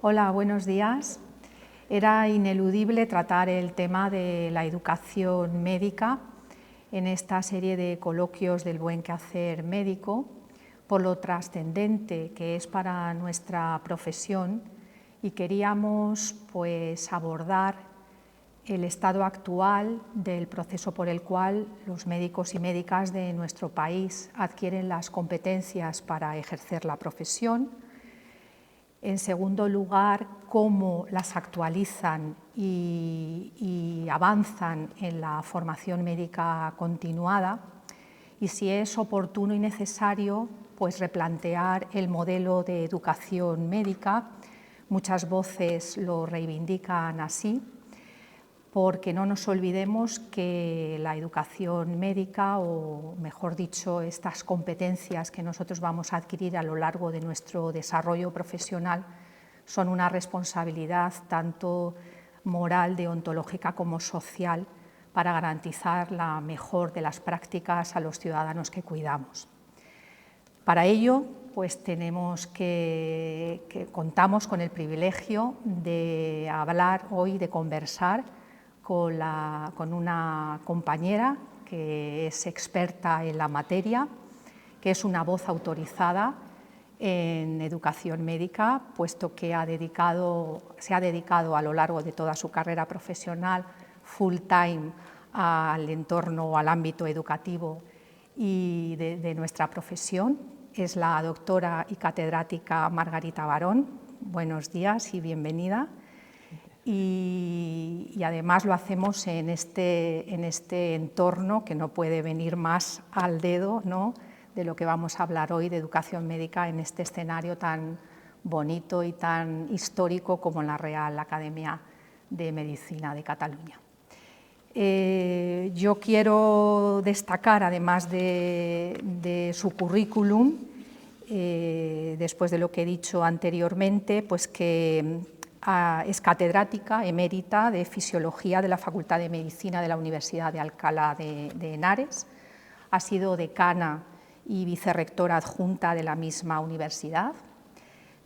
Hola, buenos días. Era ineludible tratar el tema de la educación médica en esta serie de coloquios del buen quehacer médico, por lo trascendente que es para nuestra profesión, y queríamos abordar el estado actual del proceso por el cual los médicos y médicas de nuestro país adquieren las competencias para ejercer la profesión. En segundo lugar, cómo las actualizan y avanzan en la formación médica continuada, y si es oportuno y necesario, replantear el modelo de educación médica. Muchas voces lo reivindican así, porque no nos olvidemos que la educación médica, o mejor dicho, estas competencias que nosotros vamos a adquirir a lo largo de nuestro desarrollo profesional, son una responsabilidad tanto moral, deontológica como social, para garantizar la mejor de las prácticas a los ciudadanos que cuidamos. Para ello, contamos con el privilegio de hablar hoy, de conversar con una compañera que es experta en la materia, que es una voz autorizada en educación médica, puesto que se ha dedicado a lo largo de toda su carrera profesional full time al entorno, al ámbito educativo y de nuestra profesión. Es la doctora y catedrática Margarita Barón. Buenos días y bienvenida. Y además lo hacemos en este entorno que no puede venir más al dedo, ¿no?, de lo que vamos a hablar hoy de educación médica, en este escenario tan bonito y tan histórico como la Real Academia de Medicina de Cataluña. Yo quiero destacar, además de su currículum, después de lo que he dicho anteriormente, que es catedrática emérita de Fisiología de la Facultad de Medicina de la Universidad de Alcalá de Henares, ha sido decana y vicerrectora adjunta de la misma universidad,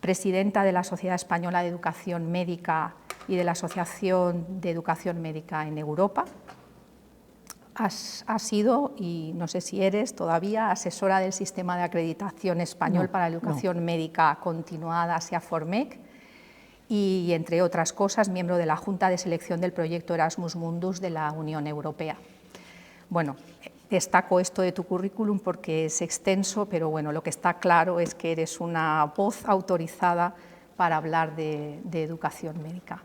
presidenta de la Sociedad Española de Educación Médica y de la Asociación de Educación Médica en Europa. Has sido, y no sé si eres todavía, asesora del Sistema de Acreditación Español para la Educación Médica Continuada, SEAFORMEC, y, entre otras cosas, miembro de la Junta de Selección del proyecto Erasmus Mundus de la Unión Europea. Bueno, destaco esto de tu currículum porque es extenso, pero bueno, lo que está claro es que eres una voz autorizada para hablar de educación médica.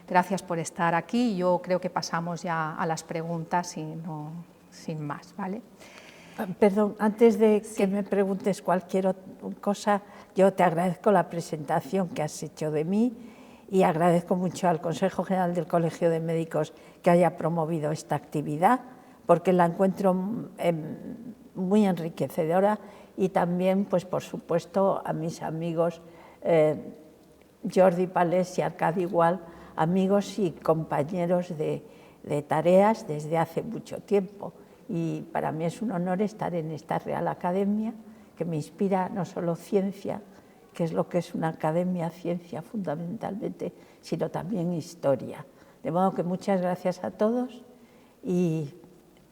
Gracias por estar aquí. Yo creo que pasamos ya a las preguntas sin más, ¿vale? Perdón, antes de que me preguntes cualquier cosa, yo te agradezco la presentación que has hecho de mí y agradezco mucho al Consejo General del Colegio de Médicos que haya promovido esta actividad, porque la encuentro muy enriquecedora, y también, por supuesto, a mis amigos Jordi Palés y Arcadi Igual, amigos y compañeros de tareas desde hace mucho tiempo. Y para mí es un honor estar en esta Real Academia, que me inspira no solo ciencia, que es lo que es una academia, ciencia fundamentalmente, sino también historia. De modo que muchas gracias a todos y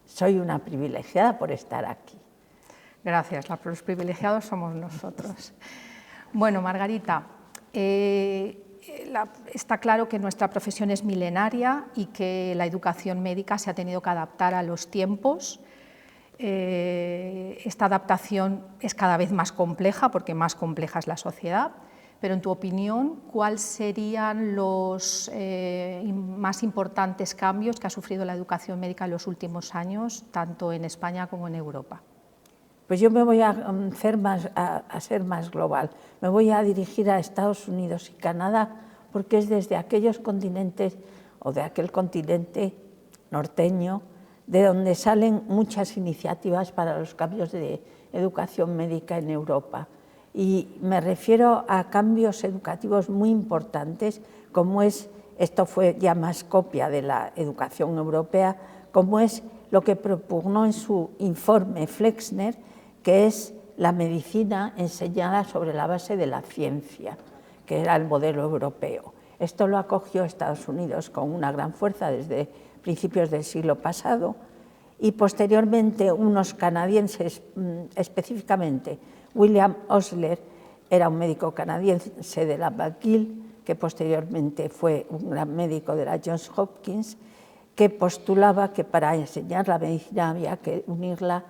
soy una privilegiada por estar aquí. Gracias, los privilegiados somos nosotros. Bueno, Margarita, está claro que nuestra profesión es milenaria y que la educación médica se ha tenido que adaptar a los tiempos. Esta adaptación es cada vez más compleja, porque más compleja es la sociedad, pero en tu opinión, ¿cuáles serían los más importantes cambios que ha sufrido la educación médica en los últimos años, tanto en España como en Europa? Pues yo me voy a ser más global. Me voy a dirigir a Estados Unidos y Canadá, porque es desde aquellos continentes, o de aquel continente norteño, de donde salen muchas iniciativas para los cambios de educación médica en Europa. Y me refiero a cambios educativos muy importantes, como esto fue ya más copia de la educación europea, como es lo que propugnó en su informe Flexner, que es la medicina enseñada sobre la base de la ciencia, que era el modelo europeo. Esto lo acogió Estados Unidos con una gran fuerza desde principios del siglo pasado, y posteriormente unos canadienses, específicamente William Osler, era un médico canadiense de la McGill, que posteriormente fue un gran médico de la Johns Hopkins, que postulaba que para enseñar la medicina había que unirla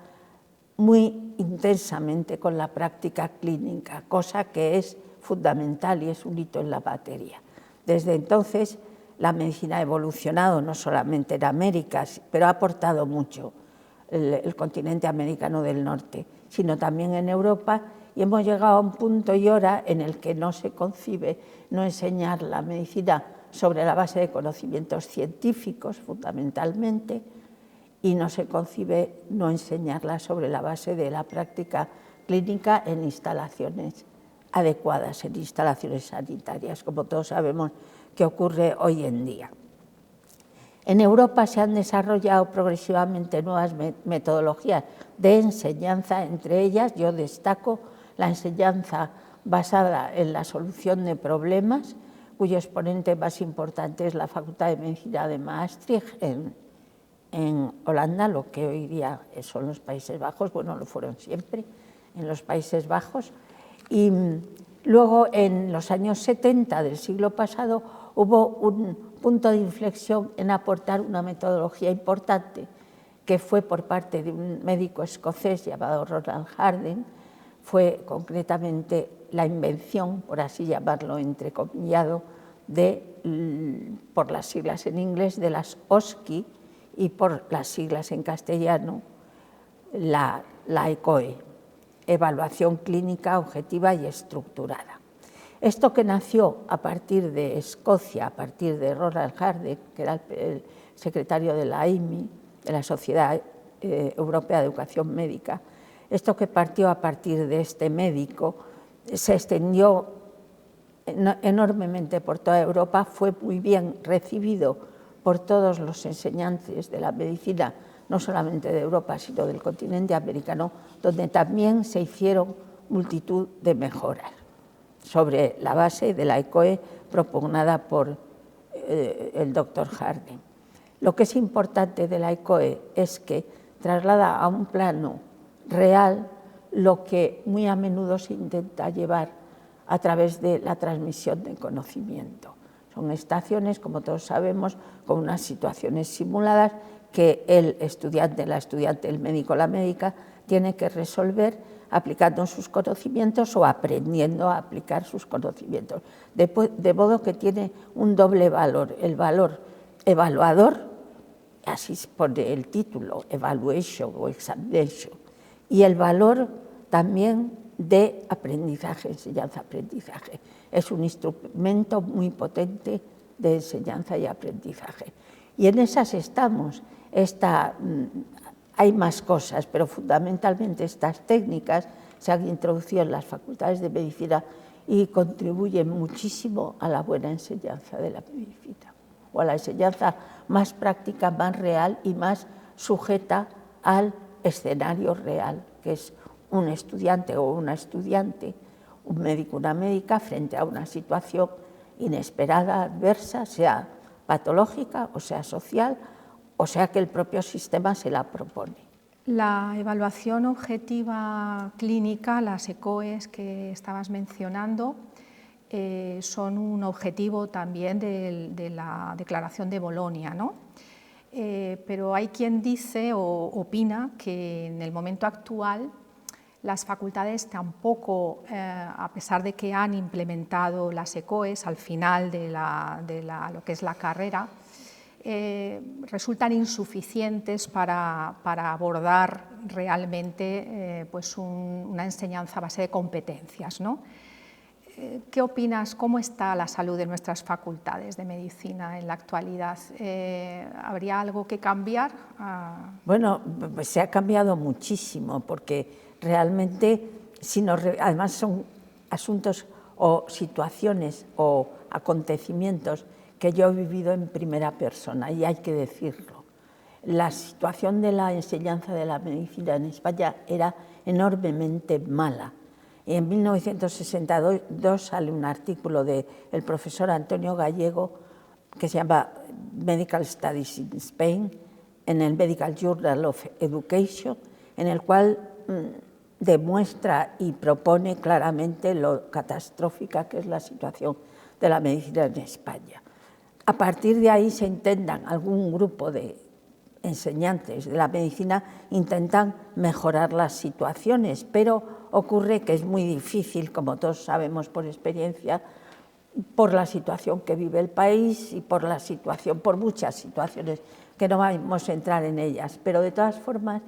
muy intensamente con la práctica clínica, cosa que es fundamental y es un hito en la materia. Desde entonces la medicina ha evolucionado no solamente en América, pero ha aportado mucho el continente americano del norte, sino también en Europa, y hemos llegado a un punto y hora en el que no se concibe no enseñar la medicina sobre la base de conocimientos científicos fundamentalmente, y no se concibe no enseñarla sobre la base de la práctica clínica en instalaciones adecuadas, en instalaciones sanitarias, como todos sabemos que ocurre hoy en día. En Europa se han desarrollado progresivamente nuevas metodologías de enseñanza, entre ellas yo destaco la enseñanza basada en la solución de problemas, cuyo exponente más importante es la Facultad de Medicina de Maastricht en Holanda, lo que hoy día son los Países Bajos, bueno, lo fueron siempre en los Países Bajos. Y luego, en los años 70 del siglo pasado, hubo un punto de inflexión en aportar una metodología importante, que fue por parte de un médico escocés llamado Ronald Harding. Fue concretamente la invención, por así llamarlo, entrecomillado, por las siglas en inglés, de las OSCE, y por las siglas en castellano, la ECOE, Evaluación Clínica Objetiva y Estructurada. Esto, que nació a partir de Escocia, a partir de Ronald Harding, que era el secretario de la AIMI, de la Sociedad Europea de Educación Médica, esto que partió a partir de este médico se extendió enormemente por toda Europa, fue muy bien recibido por todos los enseñantes de la medicina, no solamente de Europa, sino del continente americano, donde también se hicieron multitud de mejoras sobre la base de la ECOE propugnada por el doctor Harding. Lo que es importante de la ECOE es que traslada a un plano real lo que muy a menudo se intenta llevar a través de la transmisión de conocimiento. Son estaciones, como todos sabemos, con unas situaciones simuladas que el estudiante, la estudiante, el médico, la médica, tiene que resolver aplicando sus conocimientos o aprendiendo a aplicar sus conocimientos. De modo que tiene un doble valor, el valor evaluador, así pone el título, evaluation o examination, y el valor también de aprendizaje, enseñanza-aprendizaje. Es un instrumento muy potente de enseñanza y aprendizaje. Y en esas estamos. Hay más cosas, pero fundamentalmente estas técnicas se han introducido en las facultades de medicina y contribuyen muchísimo a la buena enseñanza de la medicina, o a la enseñanza más práctica, más real y más sujeta al escenario real, que es un estudiante o una estudiante, un médico o una médica, frente a una situación inesperada, adversa, sea patológica o sea social, o sea que el propio sistema se la propone. La evaluación objetiva clínica, las ECOEs que estabas mencionando, son un objetivo también de la Declaración de Bolonia, ¿no? Pero hay quien dice o opina que en el momento actual las facultades tampoco, a pesar de que han implementado las ECOEs al final de lo que es la carrera, resultan insuficientes para abordar realmente pues una enseñanza a base de competencias, ¿no? ¿Qué opinas? ¿Cómo está la salud de nuestras facultades de medicina en la actualidad? ¿Habría algo que cambiar? Bueno, pues se ha cambiado muchísimo, porque realmente, además son asuntos o situaciones o acontecimientos que yo he vivido en primera persona, y hay que decirlo. La situación de la enseñanza de la medicina en España era enormemente mala. Y en 1962 sale un artículo del profesor Antonio Gallego que se llama Medical Studies in Spain, en el Medical Journal of Education, en el cual demuestra y propone claramente lo catastrófica que es la situación de la medicina en España. A partir de ahí se intentan, algún grupo de enseñantes de la medicina intentan mejorar las situaciones, pero ocurre que es muy difícil, como todos sabemos por experiencia, por la situación que vive el país y por muchas situaciones que no vamos a entrar en ellas, pero de todas formas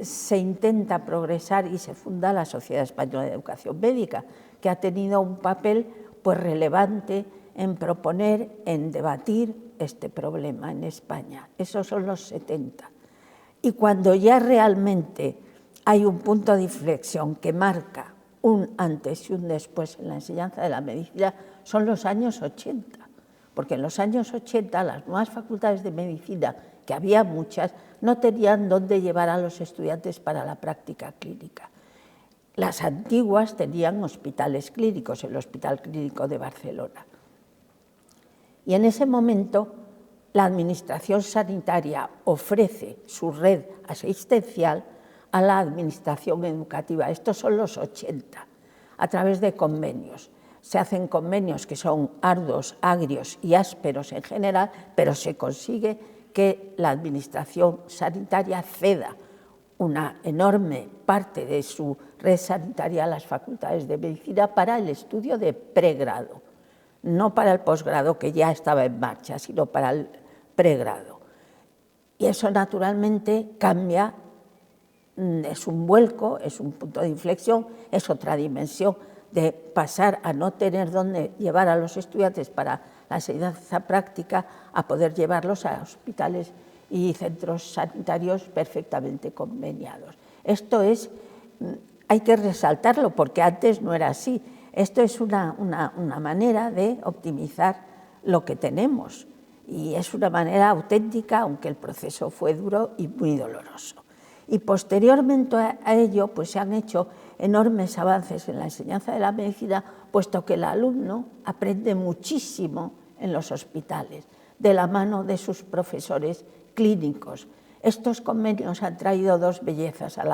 se intenta progresar y se funda la Sociedad Española de Educación Médica, que ha tenido un papel pues relevante en proponer, en debatir este problema en España. Esos son los 70. Y cuando ya realmente hay un punto de inflexión que marca un antes y un después en la enseñanza de la medicina, son los años 80, porque en los años 80 las nuevas facultades de medicina, que había muchas, no tenían dónde llevar a los estudiantes para la práctica clínica. Las antiguas tenían hospitales clínicos, el Hospital Clínico de Barcelona. Y en ese momento la administración sanitaria ofrece su red asistencial a la administración educativa. Estos son los 80, a través de convenios. Se hacen convenios que son arduos, agrios y ásperos en general, pero se consigue que la administración sanitaria ceda una enorme parte de su red sanitaria a las facultades de medicina para el estudio de pregrado, no para el posgrado que ya estaba en marcha, sino para el pregrado. Y eso naturalmente cambia, es un vuelco, es un punto de inflexión, es otra dimensión de pasar a no tener dónde llevar a los estudiantes para la enseñanza práctica a poder llevarlos a hospitales y centros sanitarios perfectamente conveniados. Esto hay que resaltarlo porque antes no era así. Esto es una manera de optimizar lo que tenemos y es una manera auténtica, aunque el proceso fue duro y muy doloroso. Y posteriormente a ello pues se han hecho enormes avances en la enseñanza de la medicina, puesto que el alumno aprende muchísimo en los hospitales, de la mano de sus profesores clínicos. Estos convenios han traído dos bellezas a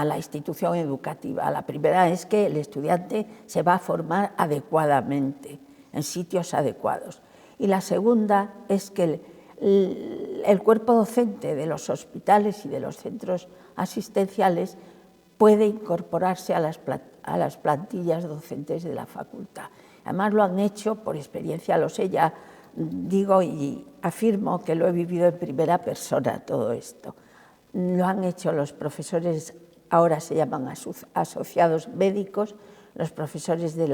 la institución educativa. La primera es que el estudiante se va a formar adecuadamente, en sitios adecuados. Y la segunda es que el cuerpo docente de los hospitales y de los centros asistenciales puede incorporarse a las plantillas docentes de la facultad. Además lo han hecho, por experiencia lo sé, ya digo y afirmo que lo he vivido en primera persona todo esto. Lo han hecho los profesores, ahora se llaman asociados médicos, los profesores de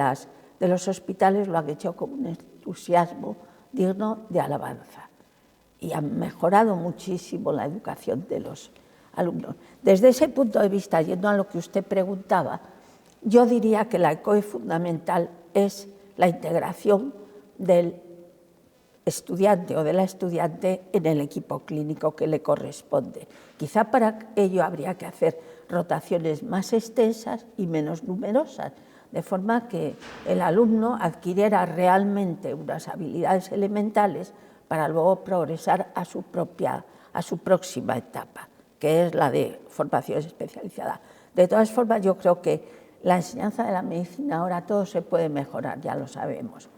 los hospitales lo han hecho con un entusiasmo digno de alabanza y han mejorado muchísimo la educación de los alumnos. Desde ese punto de vista, yendo a lo que usted preguntaba, yo diría que la ECOE fundamental es la integración del estudiante o de la estudiante en el equipo clínico que le corresponde. Quizá para ello habría que hacer rotaciones más extensas y menos numerosas, de forma que el alumno adquiriera realmente unas habilidades elementales para luego progresar a su próxima etapa, que es la de formación especializada. De todas formas, yo creo que la enseñanza de la medicina ahora todo se puede mejorar, ya lo sabemos.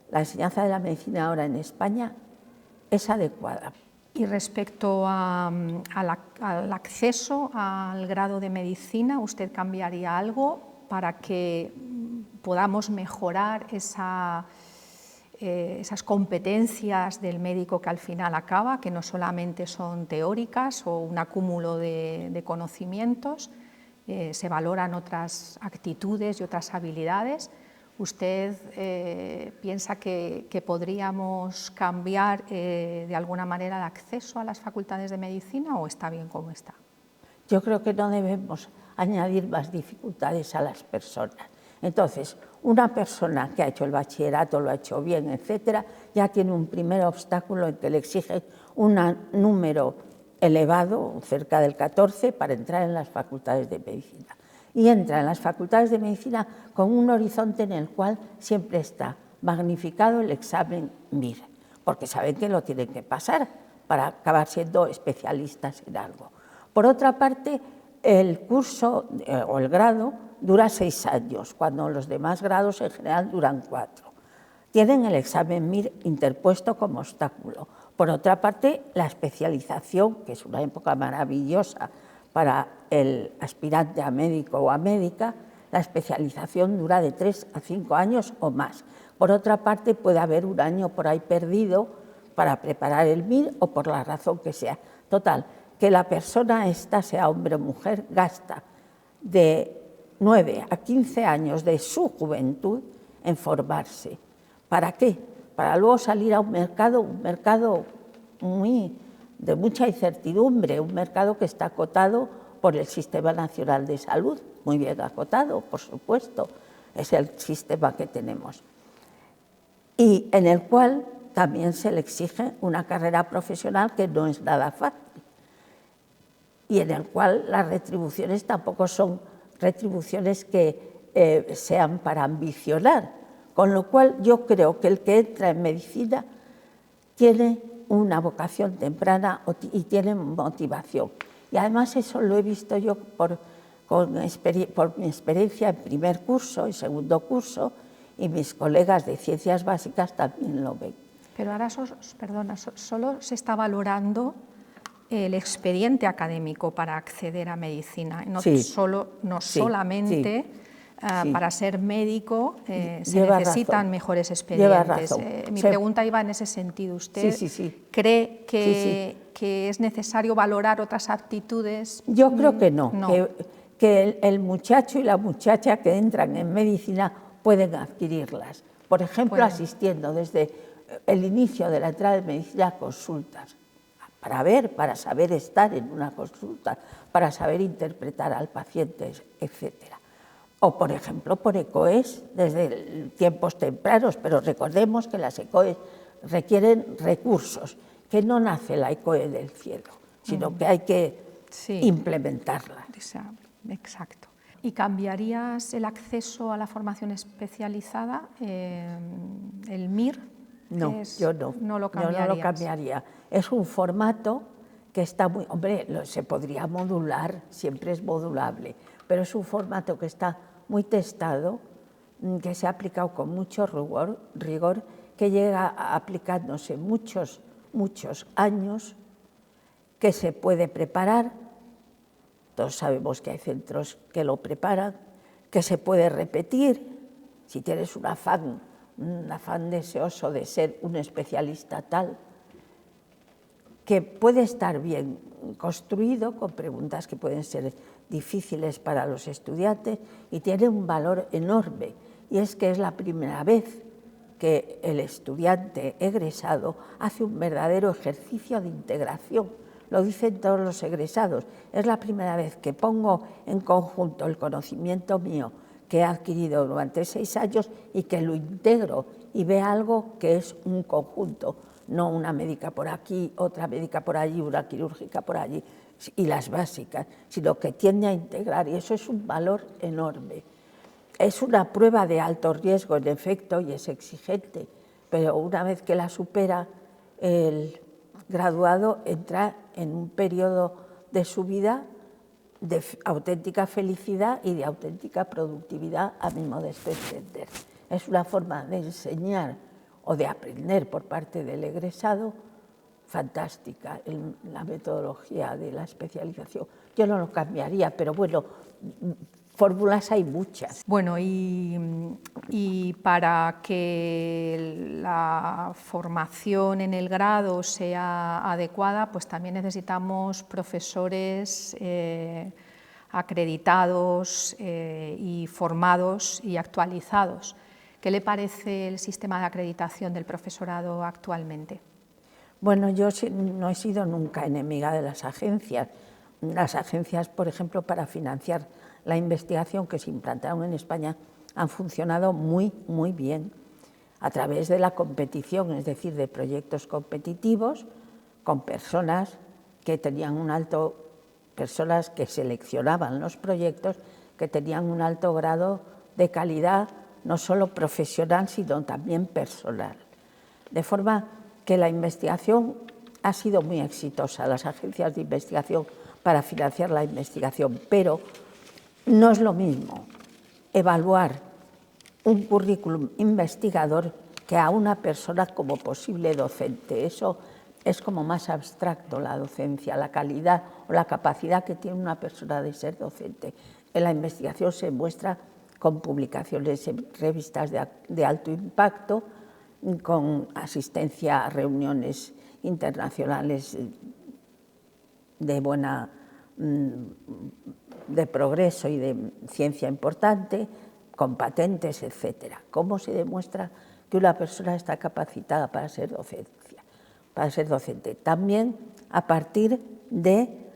La enseñanza de la medicina ahora en España es adecuada. Y respecto al acceso al grado de medicina, ¿usted cambiaría algo para que podamos mejorar esas competencias del médico que al final acaba, que no solamente son teóricas o un acúmulo de conocimientos, se valoran otras actitudes y otras habilidades? ¿Usted piensa que podríamos cambiar de alguna manera el acceso a las facultades de medicina o está bien como está? Yo creo que no debemos añadir más dificultades a las personas. Entonces, una persona que ha hecho el bachillerato, lo ha hecho bien, etcétera, ya tiene un primer obstáculo en que le exigen un número elevado, cerca del 14, para entrar en las facultades de medicina. y entra en las facultades de medicina con un horizonte en el cual siempre está magnificado el examen MIR, porque saben que lo tienen que pasar para acabar siendo especialistas en algo. Por otra parte, el curso o el grado dura 6 años, cuando los demás grados en general duran 4. Tienen el examen MIR interpuesto como obstáculo. Por otra parte, la especialización, que es una época maravillosa para el aspirante a médico o a médica, la especialización dura de 3 a 5 años o más. Por otra parte, puede haber un año por ahí perdido para preparar el MIR o por la razón que sea. Total, que la persona esta, sea hombre o mujer, gasta de 9 a 15 años de su juventud en formarse. ¿Para qué? Para luego salir a un mercado de mucha incertidumbre, un mercado que está acotado por el Sistema Nacional de Salud, muy bien acotado, por supuesto, es el sistema que tenemos, y en el cual también se le exige una carrera profesional que no es nada fácil, y en el cual las retribuciones tampoco son retribuciones que sean para ambicionar, con lo cual yo creo que el que entra en medicina tiene una vocación temprana y tiene motivación. Y además eso lo he visto yo por mi experiencia en primer curso y segundo curso, y mis colegas de ciencias básicas también lo ven. Pero ahora, solo se está valorando el expediente académico para acceder a medicina, no solamente para ser médico se necesitan mejores expedientes. Mi pregunta iba en ese sentido. ¿Usted cree que es necesario valorar otras aptitudes? Yo creo que no, que el muchacho y la muchacha que entran en medicina pueden adquirirlas. Por ejemplo, asistiendo desde el inicio de la entrada en medicina a consultas, para saber estar en una consulta, para saber interpretar al paciente, etcétera. O, por ejemplo, por ECOES desde tiempos tempranos, pero recordemos que las ECOES requieren recursos, que no nace la ECOE del cielo, sino que hay que implementarla. Exacto. ¿Y cambiarías el acceso a la formación especializada, el MIR? No, yo no. No lo cambiarías. Yo no lo cambiaría. Es un formato que está muy... Hombre, se podría modular, siempre es modulable, pero es un formato que está muy testado, que se ha aplicado con mucho rigor, que llega aplicándose muchos años, que se puede preparar. Todos sabemos que hay centros que lo preparan, que se puede repetir. Si tienes un afán deseoso de ser un especialista tal, que puede estar bien construido, con preguntas que pueden ser difíciles para los estudiantes, y tiene un valor enorme, y es que es la primera vez que el estudiante egresado hace un verdadero ejercicio de integración. Lo dicen todos los egresados, es la primera vez que pongo en conjunto el conocimiento mío que he adquirido durante 6 años y que lo integro y ve algo que es un conjunto, no una médica por aquí, otra médica por allí, una quirúrgica por allí y las básicas, sino que tiende a integrar, y eso es un valor enorme. Es una prueba de alto riesgo, en efecto, y es exigente, pero una vez que la supera, el graduado entra en un periodo de su vida de auténtica felicidad y de auténtica productividad, a mi modesto entender. Es una forma de enseñar o de aprender por parte del egresado fantástica, la metodología de la especialización. Yo no lo cambiaría, pero bueno, fórmulas hay muchas. Bueno, y para que la formación en el grado sea adecuada, pues también necesitamos profesores acreditados y formados y actualizados. ¿Qué le parece el sistema de acreditación del profesorado actualmente? Bueno, yo no he sido nunca enemiga de las agencias. Las agencias, por ejemplo, para financiar la investigación que se implantaron en España han funcionado muy bien a través de la competición, es decir, de proyectos competitivos con personas que tenían personas que seleccionaban los proyectos que tenían un alto grado de calidad, no solo profesional, sino también personal. De forma que la investigación ha sido muy exitosa, las agencias de investigación para financiar la investigación, pero no es lo mismo evaluar un currículum investigador que a una persona como posible docente. Eso es como más abstracto, la docencia, la calidad o la capacidad que tiene una persona de ser docente. En la investigación se muestra con publicaciones en revistas de alto impacto, con asistencia a reuniones internacionales de progreso y de ciencia importante, con patentes, etc. ¿Cómo se demuestra que una persona está capacitada para ser docente? También a partir de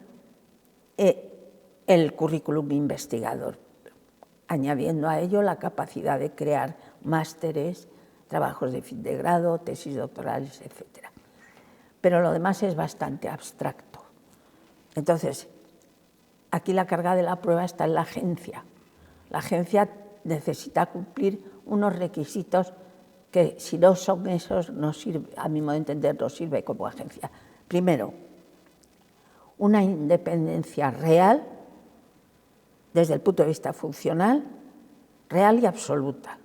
el currículum investigador, añadiendo a ello la capacidad de crear másteres, trabajos de fin de grado, tesis doctorales, etc. Pero lo demás es bastante abstracto. Entonces, aquí la carga de la prueba está en la agencia. La agencia necesita cumplir unos requisitos que, si no son esos, no sirve, a mi modo de entender, no sirve como agencia. Primero, una independencia real, desde el punto de vista funcional, real y absoluta.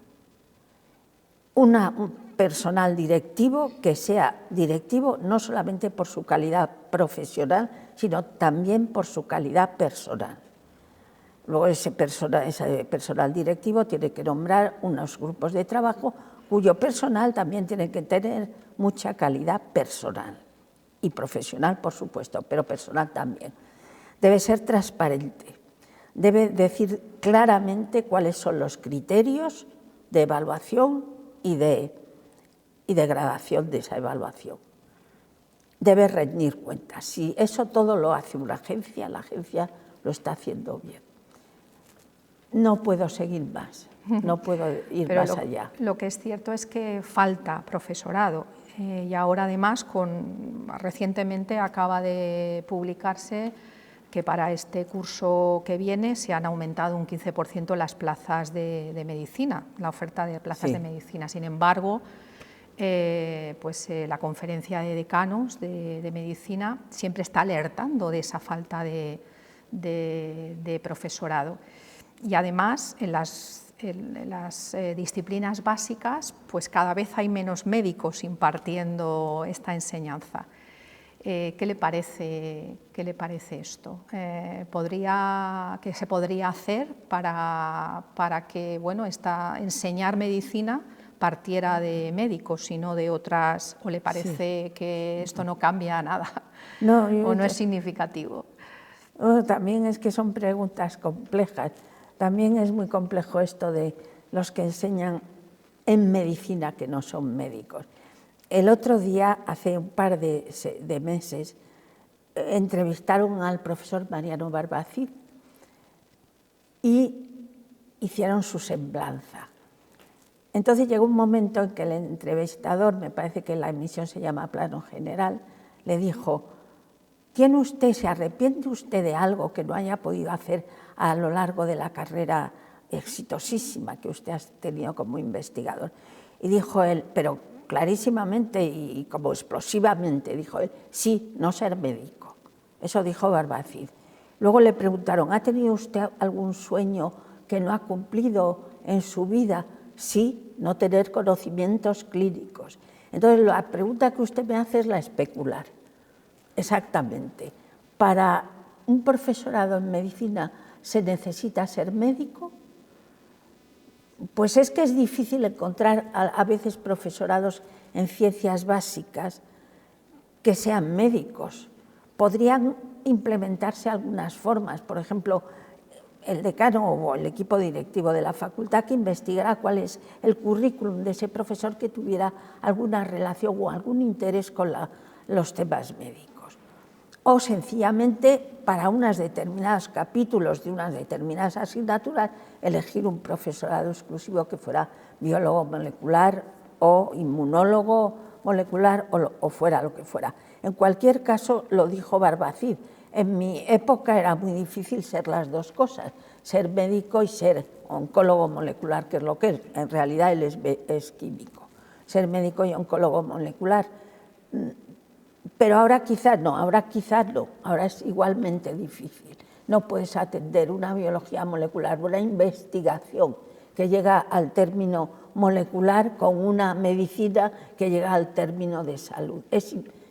Un personal directivo que sea directivo no solamente por su calidad profesional, sino también por su calidad personal. Luego ese personal directivo tiene que nombrar unos grupos de trabajo cuyo personal también tiene que tener mucha calidad personal y profesional, por supuesto, pero personal también. Debe ser transparente, debe decir claramente cuáles son los criterios de evaluación y de gradación de esa evaluación. Debe rendir cuentas. Si eso todo lo hace una agencia, la agencia lo está haciendo bien. No puedo seguir más, no puedo ir más allá. Lo que es cierto es que falta profesorado y ahora además recientemente acaba de publicarse que para este curso que viene se han aumentado un 15% las plazas de medicina, la oferta de plazas de medicina. Sin embargo, la conferencia de decanos de medicina siempre está alertando de esa falta de profesorado. Y además, en las disciplinas básicas, pues cada vez hay menos médicos impartiendo esta enseñanza. ¿Qué le parece esto? ¿Qué se podría hacer para que enseñar medicina partiera de médicos y no de otras, o le parece que esto no cambia nada o no es significativo? También es que son preguntas complejas. También es muy complejo esto de los que enseñan en medicina que no son médicos. El otro día, hace un par de meses, entrevistaron al profesor Mariano Barbacid y hicieron su semblanza. Entonces llegó un momento en que el entrevistador, me parece que la emisión se llama Plano General, le dijo: ¿se arrepiente usted de algo que no haya podido hacer a lo largo de la carrera exitosísima que usted ha tenido como investigador? Y dijo él, pero clarísimamente y como explosivamente, dijo él: sí, no ser médico. Eso dijo Barbacid. Luego le preguntaron: ¿ha tenido usted algún sueño que no ha cumplido en su vida? Sí, no tener conocimientos clínicos. Entonces la pregunta que usted me hace es la especular. Exactamente. Para un profesorado en medicina se necesita ser médico. Pues es que es difícil encontrar a veces profesorados en ciencias básicas que sean médicos. Podrían implementarse algunas formas, por ejemplo, el decano o el equipo directivo de la facultad que investigara cuál es el currículum de ese profesor que tuviera alguna relación o algún interés con los temas médicos. O sencillamente, para unos determinados capítulos de unas determinadas asignaturas, elegir un profesorado exclusivo que fuera biólogo molecular o inmunólogo molecular o fuera lo que fuera. En cualquier caso, lo dijo Barbacid, en mi época era muy difícil ser las dos cosas. ser médico y ser oncólogo molecular, que es lo que es. En realidad él es químico. Ser médico y oncólogo molecular. Pero ahora quizás no, ahora es igualmente difícil. No puedes atender una biología molecular, una investigación que llega al término molecular con una medicina que llega al término de salud.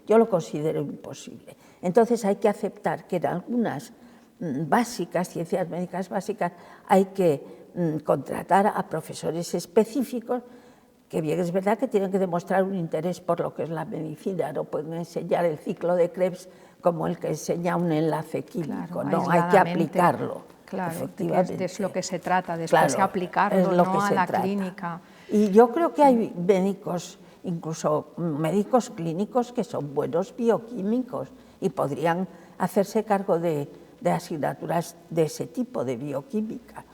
Yo lo considero imposible. Entonces hay que aceptar que en algunas ciencias médicas básicas, hay que contratar a profesores específicos que bien es verdad que tienen que demostrar un interés por lo que es la medicina, no pueden enseñar el ciclo de Krebs como el que enseña un enlace químico, claro, no, hay que aplicarlo. Claro, efectivamente. es lo que se trata, después de aplicarlo, no a la clínica. Y yo creo que hay médicos, incluso médicos clínicos, que son buenos bioquímicos y podrían hacerse cargo de asignaturas de ese tipo, de bioquímica.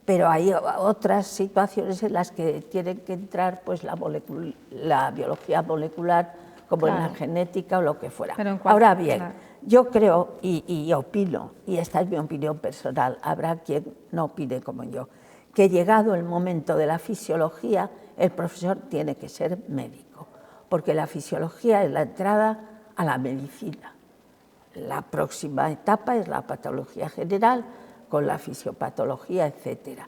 Pero hay otras situaciones en las que tienen que entrar pues, la biología molecular, como en la genética o lo que fuera. Ahora bien, yo creo y opino, y esta es mi opinión personal, habrá quien no opine como yo, que llegado el momento de la fisiología, el profesor tiene que ser médico, porque la fisiología es la entrada a la medicina. La próxima etapa es la patología general, con la fisiopatología, etc.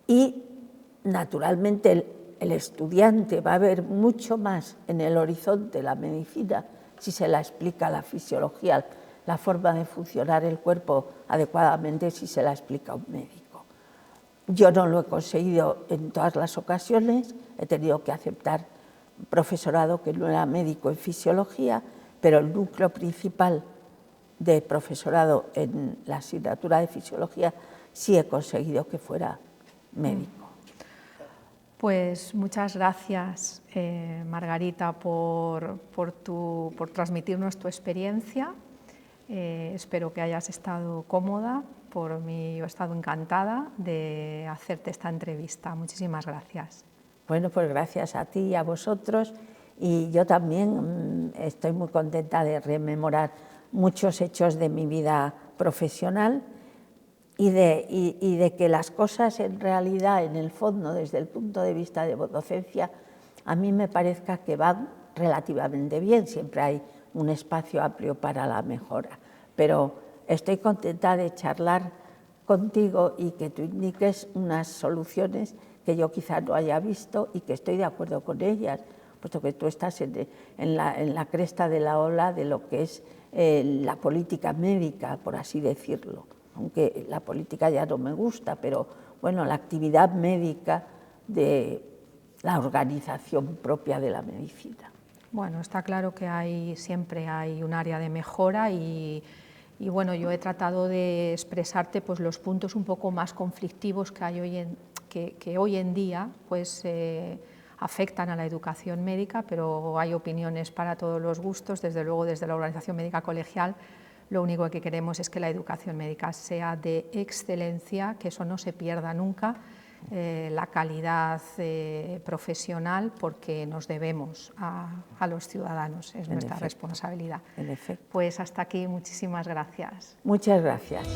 Y, naturalmente, el estudiante va a ver mucho más en el horizonte la medicina si se la explica la fisiología, la forma de funcionar el cuerpo adecuadamente si se la explica un médico. Yo no lo he conseguido en todas las ocasiones, he tenido que aceptar profesorado que no era médico en fisiología, pero el núcleo principal de profesorado en la asignatura de fisiología sí he conseguido que fuera médico. Pues muchas gracias, Margarita, por transmitirnos tu experiencia. Espero que hayas estado cómoda. Por mí, yo he estado encantada de hacerte esta entrevista. Muchísimas gracias. Bueno, pues gracias a ti y a vosotros. Y yo también estoy muy contenta de rememorar muchos hechos de mi vida profesional y de que las cosas en realidad, en el fondo, desde el punto de vista de docencia, a mí me parezca que van relativamente bien. Siempre hay un espacio amplio para la mejora, pero estoy contenta de charlar contigo y que tú indiques unas soluciones que yo quizá no haya visto y que estoy de acuerdo con ellas, puesto que tú estás en la cresta de la ola de lo que es la política médica, por así decirlo, aunque la política ya no me gusta, pero bueno, la actividad médica de la organización propia de la medicina. Bueno, está claro que siempre hay un área de mejora y bueno, yo he tratado de expresarte pues, los puntos un poco más conflictivos que hay hoy en día pues, afectan a la educación médica, pero hay opiniones para todos los gustos. Desde luego, desde la Organización Médica Colegial, lo único que queremos es que la educación médica sea de excelencia, que eso no se pierda nunca, la calidad profesional, porque nos debemos a los ciudadanos, es nuestra responsabilidad. En efecto. Pues hasta aquí, muchísimas gracias. Muchas gracias.